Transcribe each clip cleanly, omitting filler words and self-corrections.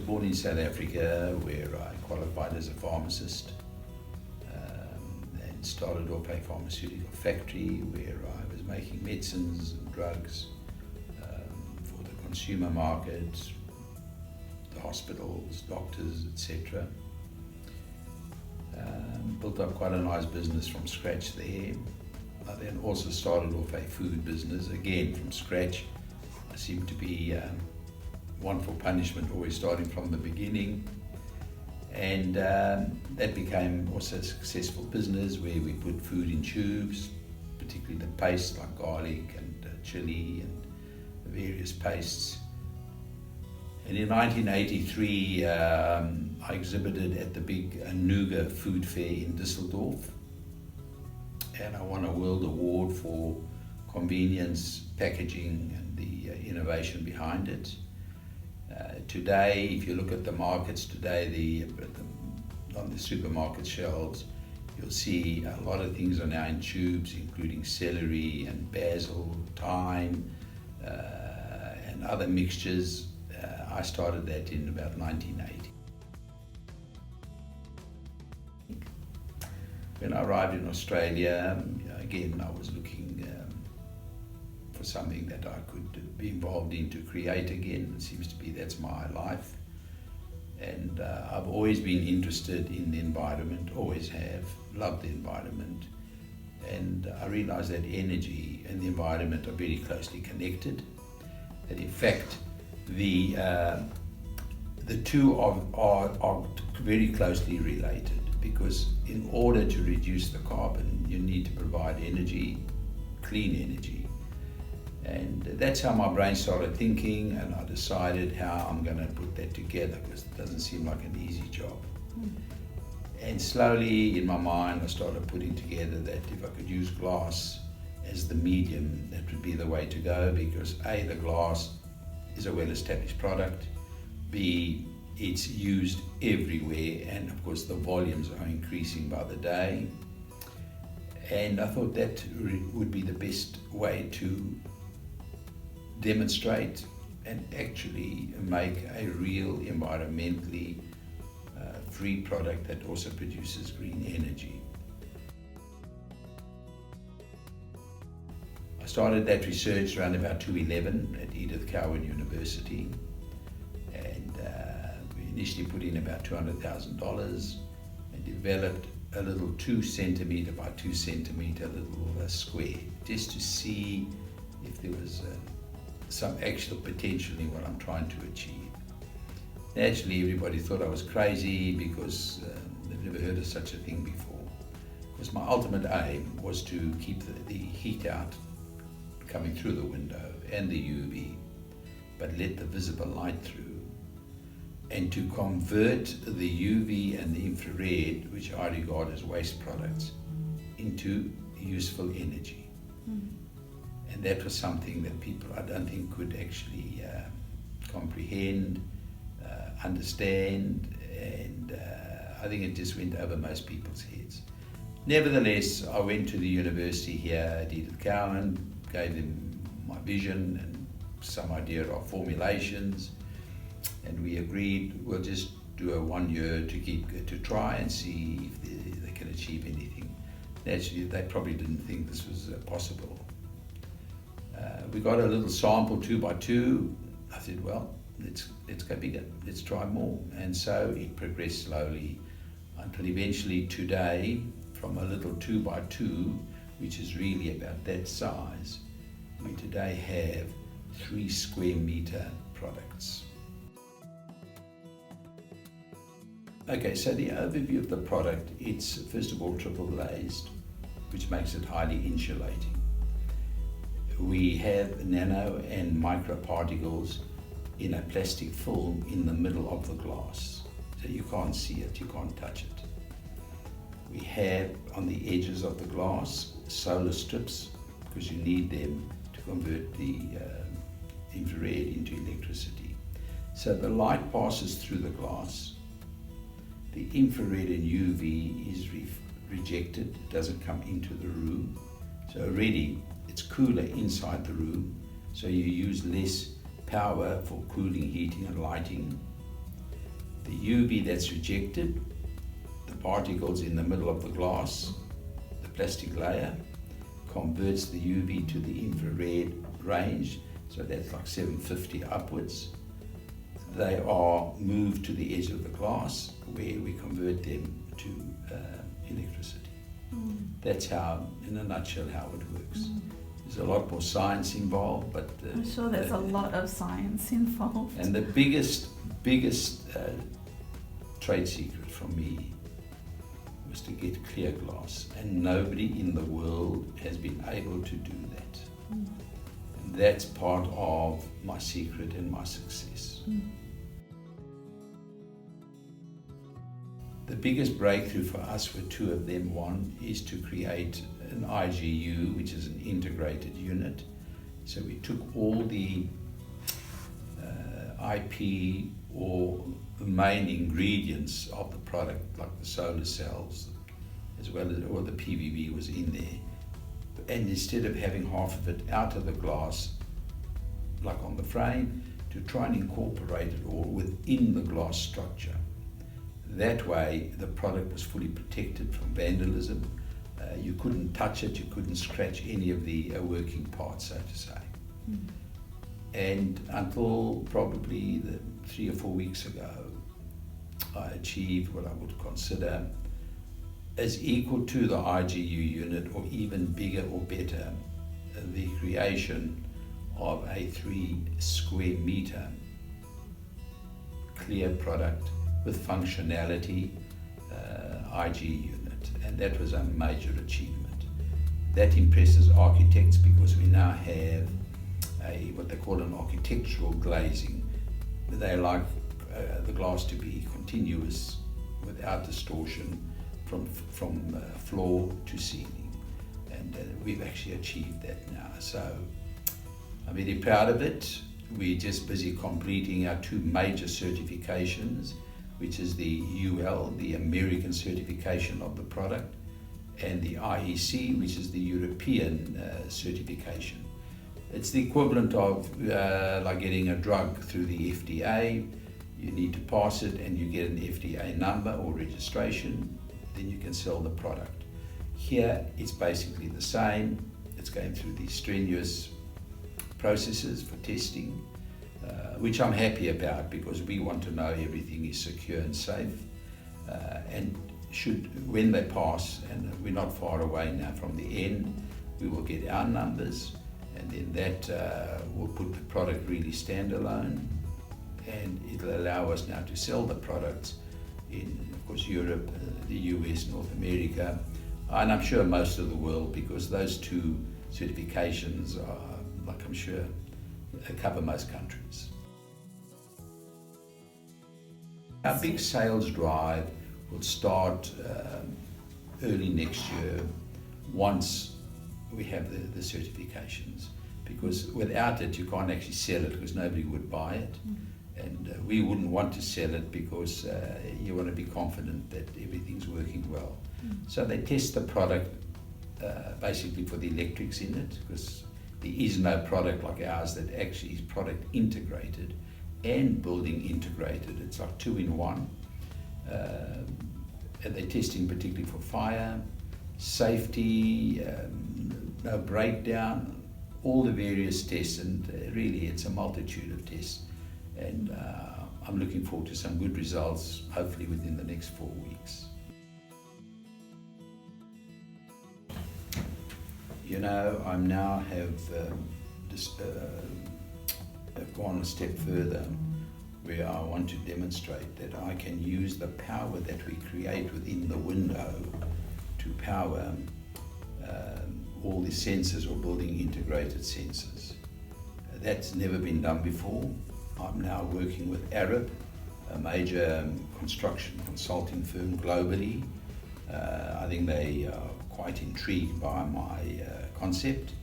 born in South Africa, where I qualified as a pharmacist, and started off a pharmaceutical factory where I was making medicines and drugs for the consumer market, the hospitals, doctors, etc. Built up quite a nice business from scratch there. I then also started off a food business, again from scratch. I seem to be one for punishment, always starting from the beginning. And that became also a successful business where we put food in tubes, particularly the paste like garlic and chili and various pastes. And in 1983, I exhibited at the big Anuga food fair in Düsseldorf. And I won a world award for convenience, packaging, and the innovation behind it. Today, if you look at the markets today, on the supermarket shelves, you'll see a lot of things are now in tubes, including celery and basil, thyme, and other mixtures. I started that in about 1980. When I arrived in Australia, again, I was looking for something that I could be involved in to create again. It seems to be that's my life. And I've always been interested in the environment, always have, loved the environment. And I realized that energy and the environment are very closely connected. That in fact, the two are very closely related, because in order to reduce the carbon, you need to provide energy, clean energy. And that's how my brain started thinking, and I decided how I'm going to put that together, because it doesn't seem like an easy job. And slowly in my mind I started putting together that if I could use glass as the medium, that would be the way to go, because A, the glass is a well-established product, B, it's used everywhere, and of course the volumes are increasing by the day. And I thought that would be the best way to demonstrate and actually make a real environmentally free product that also produces green energy. I started that research around about 2011 at Edith Cowan University, and we initially put in about $200,000 and developed a little 2 centimeter by 2 centimeter little square, just to see if there was some actual potential in what I'm trying to achieve. Naturally, everybody thought I was crazy because they've never heard of such a thing before. Because my ultimate aim was to keep the heat out coming through the window and the UV, but let the visible light through, and to convert the UV and the infrared, which I regard as waste products, into useful energy. And that was something that people, I don't think, could actually comprehend, understand, and I think it just went over most people's heads. Nevertheless, I went to the university here at Edith Cowan, gave them my vision and some idea of formulations, and we agreed we'll just do a 1 year to try and see if they can achieve anything. Naturally, they probably didn't think this was possible. We got a little sample 2 by 2. I said, well, let's go bigger, let's try more. And so it progressed slowly until eventually today, from a little 2 by 2, which is really about that size, we today have 3 square meter products. Okay, so the overview of the product, it's first of all triple glazed, which makes it highly insulating. We have nano and microparticles in a plastic film in the middle of the glass. So you can't see it, you can't touch it. We have on the edges of the glass solar strips, because you need them to convert the infrared into electricity. So the light passes through the glass. The infrared and UV is rejected, it doesn't come into the room. So already it's cooler inside the room, so you use less power for cooling, heating and lighting. The UV that's rejected, the particles in the middle of the glass, the plastic layer, converts the UV to the infrared range, so that's like 750 upwards. They are moved to the edge of the glass where we convert them to electricity. That's how, in a nutshell, how it works. There's a lot more science involved, but I'm sure there's a lot of science involved. And the biggest trade secret from me was to get clear glass, and nobody in the world has been able to do that. And that's part of my secret and my success. The biggest breakthrough for us were two of them. One is to create an IGU, which is an integrated unit. So we took all the IP or the main ingredients of the product, like the solar cells, as well as all the PVB was in there. And instead of having half of it out of the glass, like on the frame, to try and incorporate it all within the glass structure. That way, the product was fully protected from vandalism. You couldn't touch it, you couldn't scratch any of the working parts, so to say. And until probably 3 or 4 weeks ago, I achieved what I would consider as equal to the IGU unit, or even bigger or better, the creation of a 3 square meter clear product with functionality IG unit, and that was a major achievement. That impresses architects because we now have what they call an architectural glazing. They like the glass to be continuous without distortion from floor to ceiling, and we've actually achieved that now. So I'm very proud of it. We're just busy completing our 2 major certifications, which is the UL, the American certification of the product, and the IEC, which is the European certification. It's the equivalent of like getting a drug through the FDA. You need to pass it and you get an FDA number or registration, then you can sell the product. Here, it's basically the same. It's going through these strenuous processes for testing, which I'm happy about, because we want to know everything is secure and safe. And when they pass, and we're not far away now from the end, we will get our numbers, and then that will put the product really standalone, and it'll allow us now to sell the products in, of course, Europe, the US, North America, and I'm sure most of the world, because those 2 certifications are, like I'm sure, cover most countries. Our big sales drive will start early next year once we have the certifications, because without it you can't actually sell it, because nobody would buy it. And we wouldn't want to sell it, because you want to be confident that everything's working well. So they test the product basically for the electrics in it, because there is no product like ours that actually is product integrated and building integrated. It's like 2 in 1. And they're testing particularly for fire, safety, no breakdown, all the various tests, and really it's a multitude of tests. And I'm looking forward to some good results, hopefully within the next 4 weeks. You know, I now have gone a step further, where I want to demonstrate that I can use the power that we create within the window to power all the sensors, or building integrated sensors. That's never been done before. I'm now working with Arab, a major construction consulting firm globally. I think they are quite intrigued by my concept,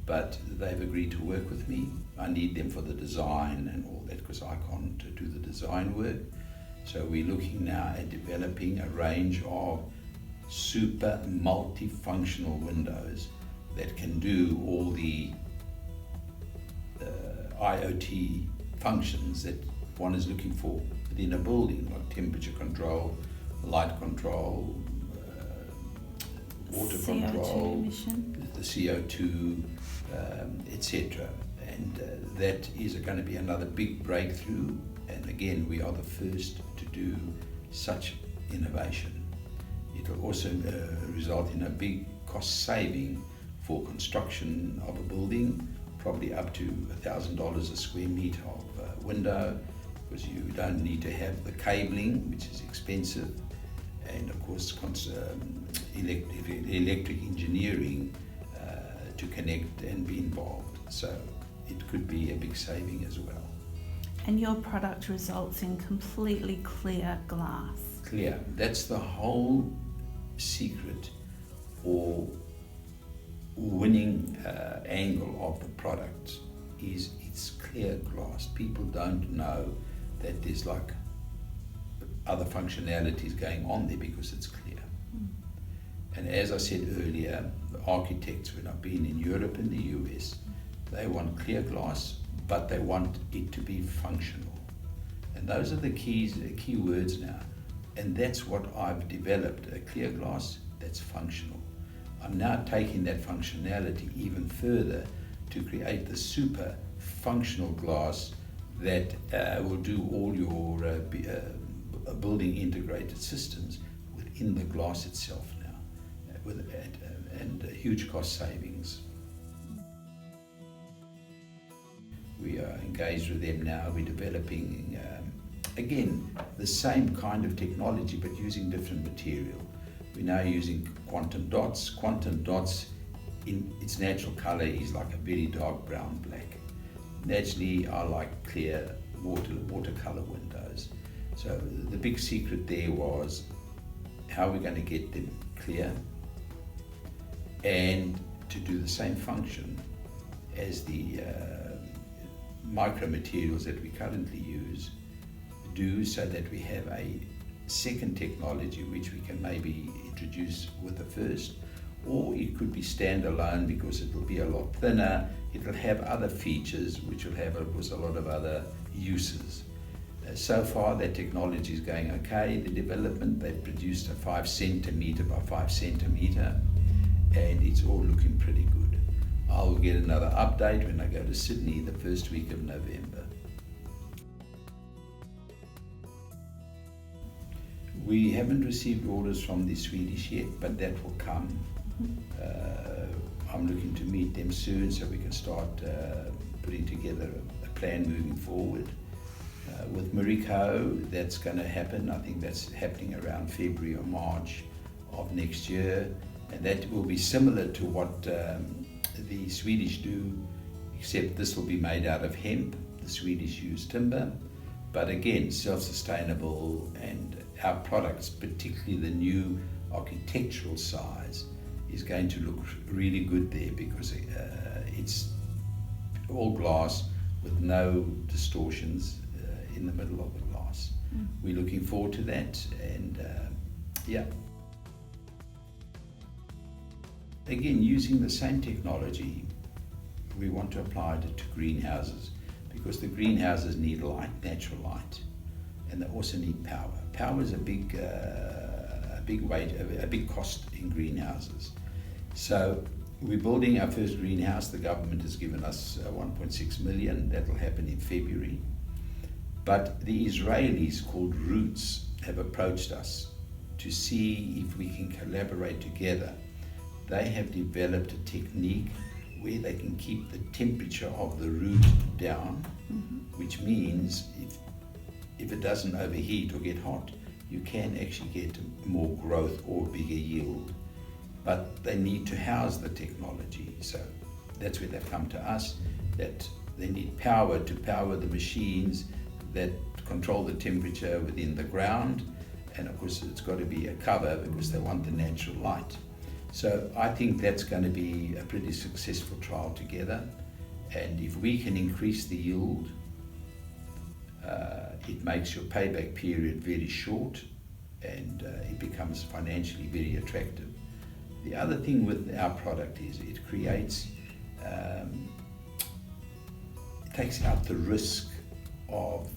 but they've agreed to work with me. I need them for the design and all that, because I can't do the design work. So we're looking now at developing a range of super multifunctional windows that can do all the IoT functions that one is looking for. within a building, like temperature control, light control, water CO2 control, emission. the CO2, etc. And that is going to be another big breakthrough. And again, we are the first to do such innovation. It will also result in a big cost saving for construction of a building, probably up to $1,000 a square meter of window, because you don't need to have the cabling, which is expensive, and of course electric engineering to connect and be involved. So it could be a big saving as well. And your product results in completely clear glass. Clear. That's the whole secret or winning angle of the product, is it's clear glass. People don't know that there's like other functionalities going on there because it's clear. And as I said earlier, the architects, when I've been in Europe and the US, they want clear glass, but they want it to be functional. And those are the key words now. And that's what I've developed, a clear glass that's functional. I'm now taking that functionality even further to create the super functional glass that will do all your building integrated systems within the glass itself now, and huge cost savings. We are engaged with them now. We're developing, again, the same kind of technology but using different material. We're now using quantum dots. Quantum dots, in its natural color, is like a very dark brown black. Naturally, I like clear watercolor windows. So the big secret there was how we're going to get them clear and to do the same function as the micro materials that we currently use do, so that we have a second technology which we can maybe introduce with the first, or it could be standalone because it will be a lot thinner. It will have other features which will have, of course, a lot of other uses. So far that technology is going okay. The development, they've produced a 5 centimeter by 5 centimeter, and it's all looking pretty good. I'll get another update when I go to Sydney the first week of November. We haven't received orders from the Swedish yet, but that will come. I'm looking to meet them soon so we can start putting together a plan moving forward. With Marico, that's going to happen. I think that's happening around February or March of next year, and that will be similar to what the Swedish do, except this will be made out of hemp. The Swedish use timber, but again, self-sustainable, and our products, particularly the new architectural size, is going to look really good there because it's all glass with no distortions in the middle of the glass. We're looking forward to that, and yeah. Again, using the same technology, we want to apply it to greenhouses, because the greenhouses need light, natural light, and they also need power. Power is a big cost in greenhouses. So we're building our first greenhouse. The government has given us 1.6 million. That will happen in February. But the Israelis, called Roots, have approached us to see if we can collaborate together. They have developed a technique where they can keep the temperature of the root down, which means if it doesn't overheat or get hot, you can actually get more growth or bigger yield. But they need to house the technology. So that's where they've come to us, that they need power to power the machines that control the temperature within the ground. And of course, it's got to be a cover because they want the natural light. So I think that's going to be a pretty successful trial together. And if we can increase the yield, it makes your payback period very short, and it becomes financially very attractive. The other thing with our product is it creates, it takes out the risk of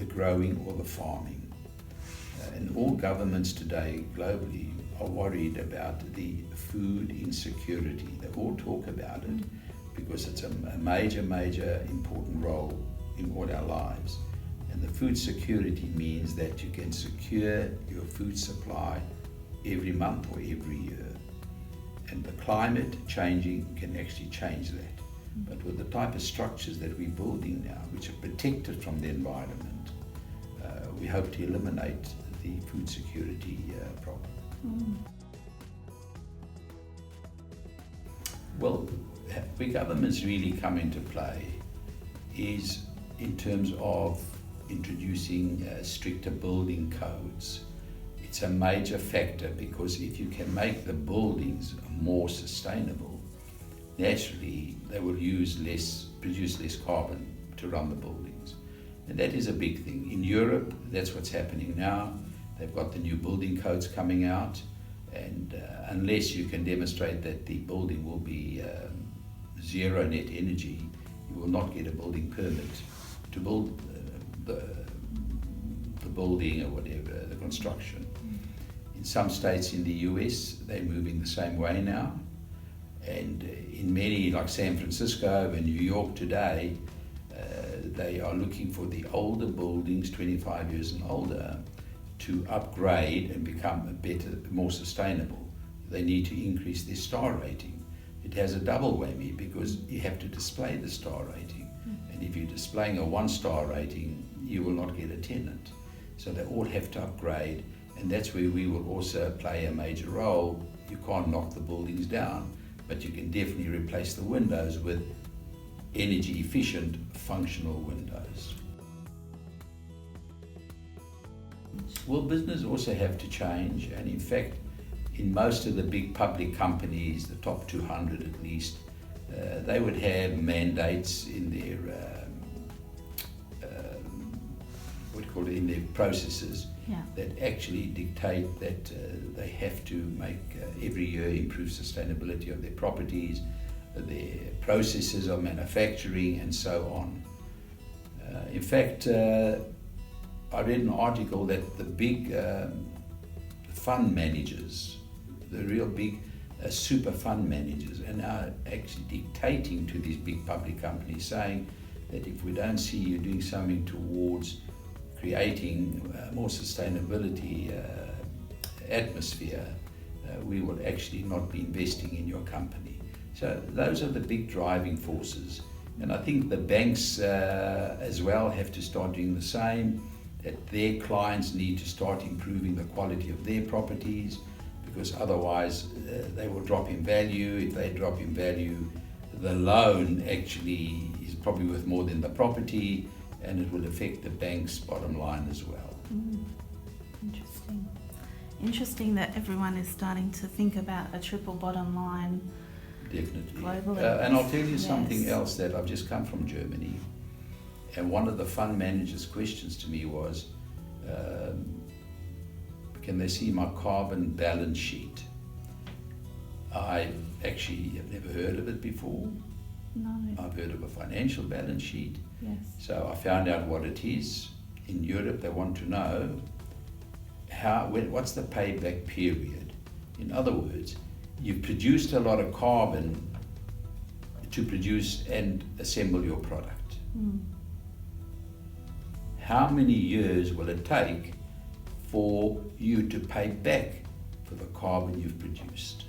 the growing or the farming. And all governments today globally are worried about the food insecurity. They all talk about it because it's a major important role in all our lives. And the food security means that you can secure your food supply every month or every year. And the climate changing can actually change that. But with the type of structures that we're building now, which are protected from the environment, we hope to eliminate the food security problem. Well, where governments really come into play is in terms of introducing stricter building codes. It's a major factor because if you can make the buildings more sustainable, naturally they will produce less carbon to run the buildings. And that is a big thing. In Europe, that's what's happening now. They've got the new building codes coming out, and unless you can demonstrate that the building will be zero net energy, you will not get a building permit to build the building or whatever, the construction. In some states in the US, they're moving the same way now. And in many, like San Francisco and New York today, they are looking for the older buildings, 25 years and older, to upgrade and become better, more sustainable. They need to increase their star rating. It has a double whammy because you have to display the star rating. And if you're displaying a 1-star rating, you will not get a tenant. So they all have to upgrade, and that's where we will also play a major role. You can't knock the buildings down, but you can definitely replace the windows with energy efficient, functional windows. Well, business also have to change, and in fact, in most of the big public companies, the top 200 at least, they would have mandates in their in their processes that actually dictate that they have to make every year improve sustainability of their properties, their processes of manufacturing, and so on. In fact, I read an article that the big fund managers, the real big super fund managers, are now actually dictating to these big public companies, saying that if we don't see you doing something towards creating more sustainability atmosphere, we will actually not be investing in your company. So those are the big driving forces. And I think the banks as well have to start doing the same, that their clients need to start improving the quality of their properties, because otherwise they will drop in value. If they drop in value, the loan actually is probably worth more than the property, and it will affect the bank's bottom line as well. Interesting. Interesting that everyone is starting to think about a triple bottom line. Definitely. Globally. And I'll tell you something else, that I've just come from Germany, and one of the fund managers' questions to me was, can they see my carbon balance sheet? I actually have never heard of it before. No. I've heard of a financial balance sheet. Yes. So I found out what it is. In Europe, they want to know what's the payback period. In other words, you've produced a lot of carbon to produce and assemble your product. How many years will it take for you to pay back for the carbon you've produced?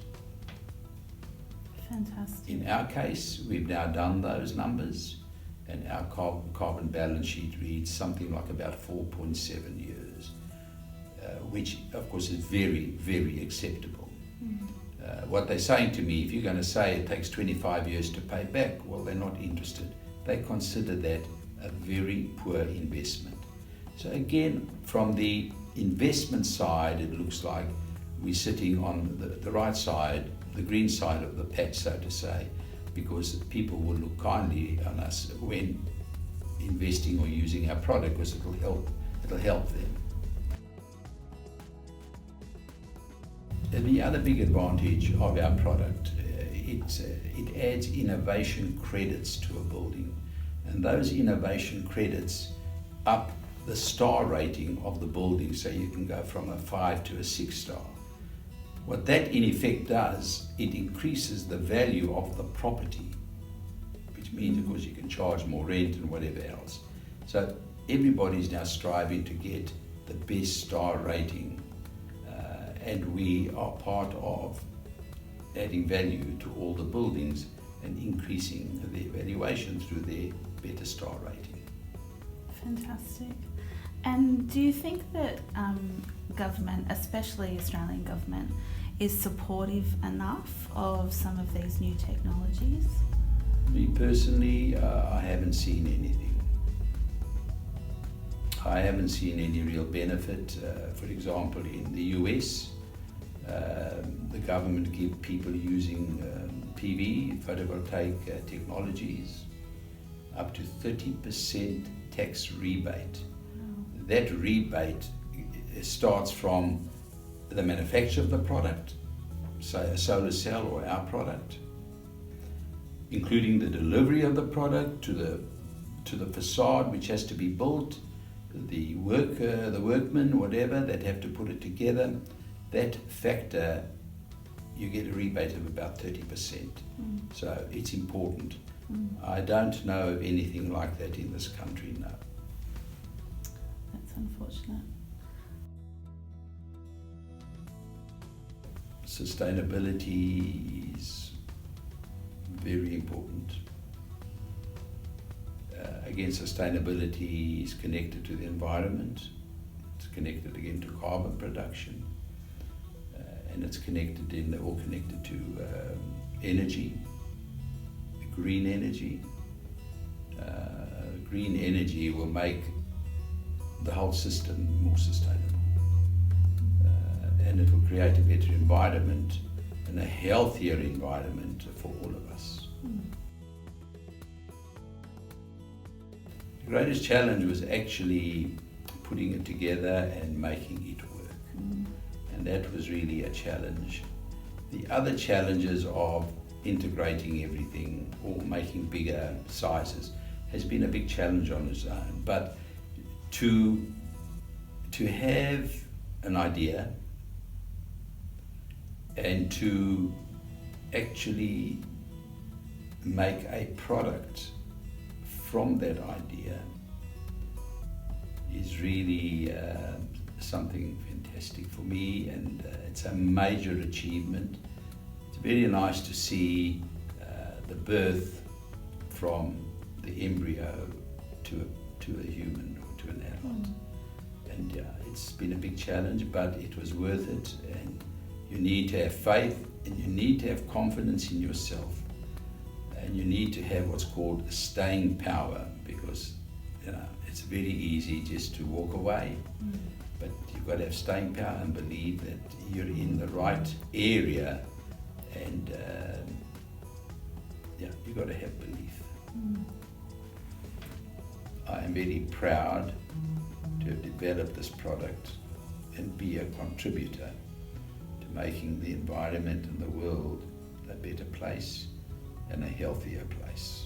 Fantastic. In our case, we've now done those numbers, and our carbon balance sheet reads something like about 4.7 years, which of course is very, very acceptable. What they're saying to me, if you're going to say it takes 25 years to pay back, well, they're not interested. They consider that a very poor investment. So again, from the investment side, it looks like we're sitting on the right side, the green side of the patch, so to say, because people will look kindly on us when investing or using our product, because it'll help them. And the other big advantage of our product, it adds innovation credits to a building, and those innovation credits up the star rating of the building, so you can go from a 5 to a 6 star. What that in effect does, it increases the value of the property, which means of course you can charge more rent and whatever else. So everybody's now striving to get the best star rating, and we are part of adding value to all the buildings and increasing their valuation through their better star rating. Fantastic. And do you think that government, especially Australian government, is supportive enough of some of these new technologies? Me personally, I haven't seen anything. I haven't seen any real benefit. For example, in the US, the government give people using PV, photovoltaic technologies, up to 30% tax rebate. Wow. That rebate starts from the manufacture of the product, say a solar cell or our product, including the delivery of the product to the facade which has to be built, the worker, the workmen, whatever, that have to put it together. That factor, you get a rebate of about 30%. So it's important. I don't know of anything like that in this country, no. That's unfortunate. Sustainability is very important. Again, sustainability is connected to the environment, it's connected again to carbon production, and it's connected to energy, green energy. Green energy will make the whole system more sustainable, and it will create a better environment and a healthier environment for all of us. The greatest challenge was actually putting it together and making it work. And that was really a challenge. The other challenges of integrating everything or making bigger sizes has been a big challenge on its own. But to have an idea and to actually make a product from that idea is really something fantastic for me, and it's a major achievement. It's very nice to see the birth from the embryo to a human or to an adult. And yeah, it's been a big challenge, but it was worth it, and you need to have faith, and you need to have confidence in yourself, and you need to have what's called staying power, because it's very easy just to walk away, but you've got to have staying power and believe that you're in the right area, and you've got to have belief. I am very proud to have developed this product and be a contributor to making the environment and the world a better place and a healthier place.